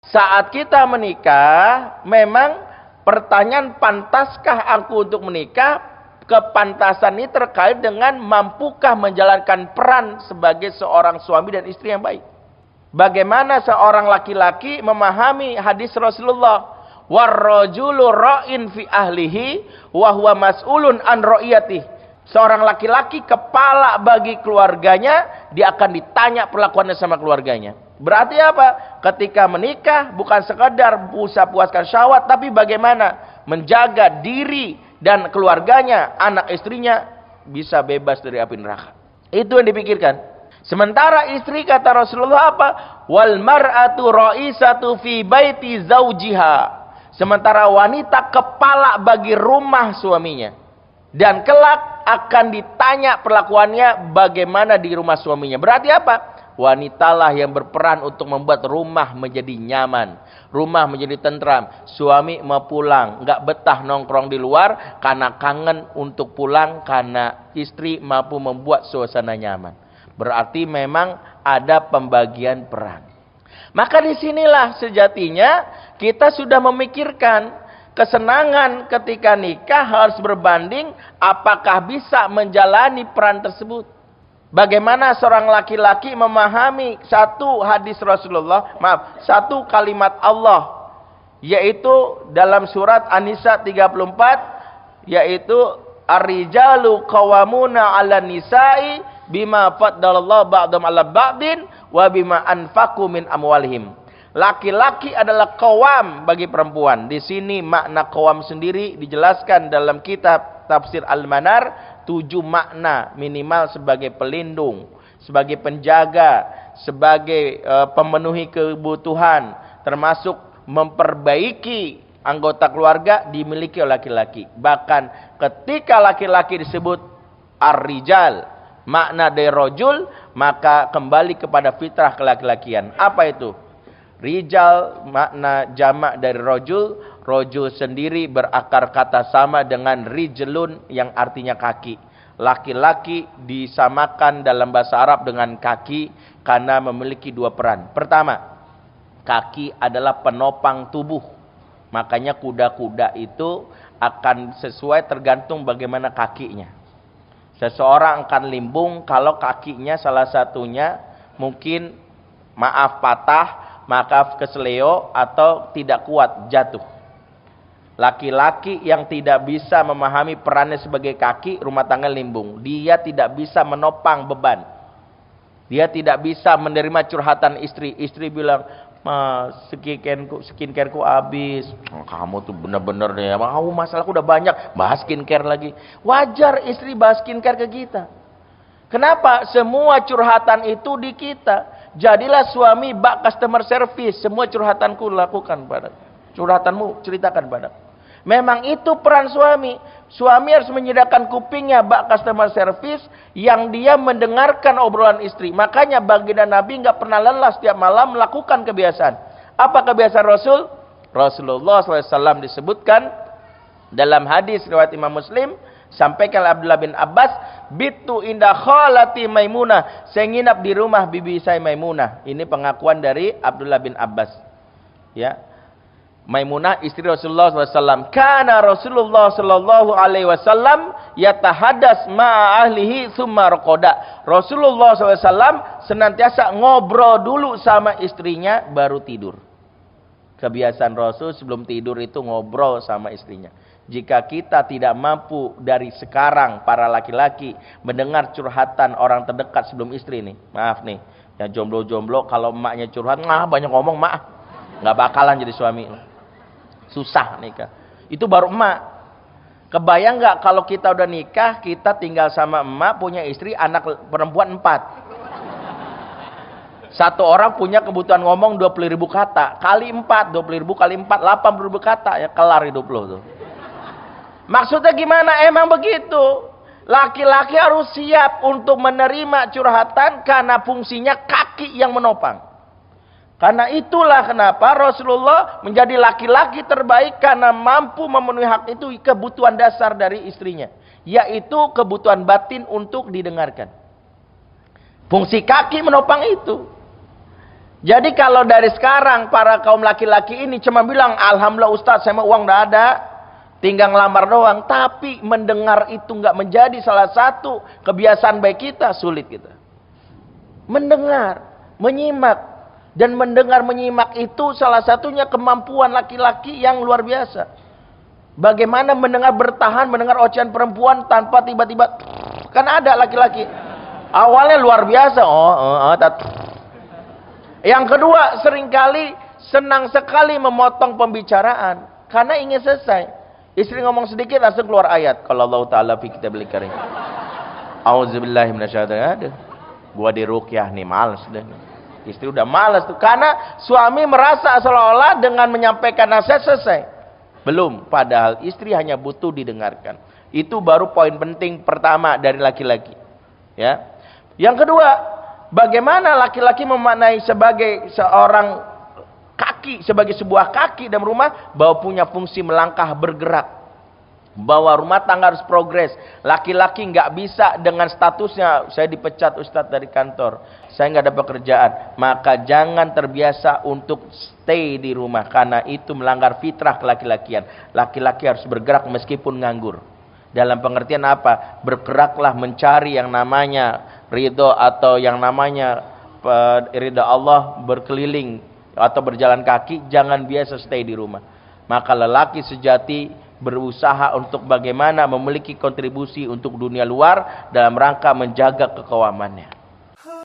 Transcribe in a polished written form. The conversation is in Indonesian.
Saat kita menikah, memang pertanyaan pantaskah aku untuk menikah? Kepantasan ini terkait dengan mampukah menjalankan peran sebagai seorang suami dan istri yang baik. Bagaimana seorang laki-laki memahami hadis Rasulullah, warrajulu ra'in fi ahlihi wa huwa mas'ulun an ra'iyatihi. Seorang laki-laki kepala bagi keluarganya, dia akan ditanya perlakuannya sama keluarganya. Berarti apa? Ketika menikah bukan sekadar puaskan syahwat, tapi bagaimana menjaga diri dan keluarganya, anak istrinya bisa bebas dari api neraka. Itu yang dipikirkan. Sementara istri, kata Rasulullah apa? Wal mar'atu ra'isatu fi baiti zaujiha. Sementara wanita kepala bagi rumah suaminya. Dan kelak akan ditanya perlakuannya bagaimana di rumah suaminya. Berarti apa? Wanitalah yang berperan untuk membuat rumah menjadi nyaman, rumah menjadi tentram. Suami mau pulang, nggak betah nongkrong di luar karena kangen untuk pulang, karena istri mampu membuat suasana nyaman. Berarti memang ada pembagian peran. Maka disinilah sejatinya kita sudah memikirkan kesenangan ketika nikah harus berbanding apakah bisa menjalani peran tersebut. Bagaimana seorang laki-laki memahami satu hadis Rasulullah, satu kalimat Allah, yaitu dalam surat An-Nisa 34, yaitu ar-rijalu qawwamuna 'alan nisa'i bima faddalallahu ba'dhum 'ala ba'din wa bima anfaqu min amwalihim. Laki-laki adalah qawam bagi perempuan. Di sini makna qawam sendiri dijelaskan dalam kitab Tafsir Al-Manar, 7 makna minimal: sebagai pelindung, sebagai penjaga, sebagai pemenuhi kebutuhan, termasuk memperbaiki anggota keluarga dimiliki oleh laki-laki. Bahkan ketika laki-laki disebut ar-rijal, makna dari rojul, maka kembali kepada fitrah kelaki-lakian. Apa itu? Rijal makna jamak dari rojul. Rojul sendiri berakar kata sama dengan rijlun yang artinya kaki. Laki-laki disamakan dalam bahasa Arab dengan kaki karena memiliki dua peran. Pertama, kaki adalah penopang tubuh. Makanya kuda-kuda itu akan sesuai tergantung bagaimana kakinya. Seseorang akan limbung kalau kakinya salah satunya mungkin patah, maka keseleo atau tidak kuat, jatuh. Laki-laki yang tidak bisa memahami perannya sebagai kaki rumah tangga limbung. Dia tidak bisa menopang beban. Dia tidak bisa menerima curhatan istri. Istri bilang, skincareku habis. Kamu tuh bener-bener deh. Masalahku udah banyak. Bahas skincare lagi. Wajar istri bahas skincare ke kita. Kenapa? Semua curhatan itu di kita. Jadilah suami bak customer service. Semua curhatanku lakukan padaku. Curhatanmu ceritakan padaku. Memang itu peran suami. Suami harus menyediakan kupingnya bak customer service yang dia mendengarkan obrolan istri. Makanya baginda Nabi nggak pernah lelah setiap malam melakukan kebiasaan. Apa kebiasaan Rasul? Rasulullah SAW disebutkan dalam hadis riwayat Imam Muslim, sampaikan Abdullah bin Abbas, bitu indah khalati Maimunah, saya nginap di rumah bibi saya Maimunah. Ini pengakuan dari Abdullah bin Abbas. Ya. Maimunah istri Rasulullah SAW. Kana Rasulullah Sallallahu Alaihi Wasallam yatahadas ma'a ahlihi summa raqada. Rasulullah SAW senantiasa ngobrol dulu sama istrinya baru tidur. Kebiasaan Rasul sebelum tidur itu ngobrol sama istrinya. Jika kita tidak mampu dari sekarang para laki-laki mendengar curhatan orang terdekat sebelum istri nih, maaf nih, yang jomblo-jomblo kalau emaknya curhat, banyak ngomong mak, nggak bakalan jadi suami. Susah nikah. Itu baru emak. Kebayang nggak kalau kita udah nikah, kita tinggal sama emak, punya istri, anak perempuan 4. Satu orang punya kebutuhan ngomong 20.000 kata. Kali 4, 20.000 kali 4, 80.000 kata. Ya kelar hidup lo tuh. Maksudnya gimana? Emang begitu. Laki-laki harus siap untuk menerima curhatan karena fungsinya kaki yang menopang. Karena itulah kenapa Rasulullah menjadi laki-laki terbaik karena mampu memenuhi hak itu, kebutuhan dasar dari istrinya. Yaitu kebutuhan batin untuk didengarkan. Fungsi kaki menopang itu. Jadi kalau dari sekarang para kaum laki-laki ini cuma bilang, alhamdulillah Ustaz, saya mau uang udah ada, tinggal ngelamar doang. Tapi mendengar itu nggak menjadi salah satu kebiasaan baik kita, sulit kita. Mendengar, menyimak. Dan mendengar, menyimak itu salah satunya kemampuan laki-laki yang luar biasa. Bagaimana mendengar bertahan, mendengar ocehan perempuan tanpa tiba-tiba. Kan ada laki-laki. Awalnya luar biasa. Yang kedua, seringkali senang sekali memotong pembicaraan. Karena ingin selesai. Istri ngomong sedikit langsung keluar ayat. Kalau Allah Ta'ala fi kitabil karim. Auzubillahi minasyaitonir rajim. Gua diruqyah nih, males deh. Istri udah malas tuh. Karena suami merasa seolah-olah dengan menyampaikan nasihat selesai. Belum. Padahal istri hanya butuh didengarkan. Itu baru poin penting pertama dari laki-laki. Ya. Yang kedua, bagaimana laki-laki memaknai sebagai seorang kaki, sebagai sebuah kaki dalam rumah, bahwa punya fungsi melangkah, bergerak. Bahwa rumah tangga harus progres. Laki-laki nggak bisa dengan statusnya, saya dipecat Ustadz dari kantor, saya nggak ada pekerjaan. Maka jangan terbiasa untuk stay di rumah, karena itu melanggar fitrah laki-lakian. Laki-laki harus bergerak meskipun nganggur. Dalam pengertian apa? Bergeraklah mencari yang namanya ridho, atau yang namanya ridho Allah, berkeliling atau berjalan kaki. Jangan biasa stay di rumah. Maka lelaki sejati berusaha untuk bagaimana memiliki kontribusi untuk dunia luar dalam rangka menjaga kekawamannya.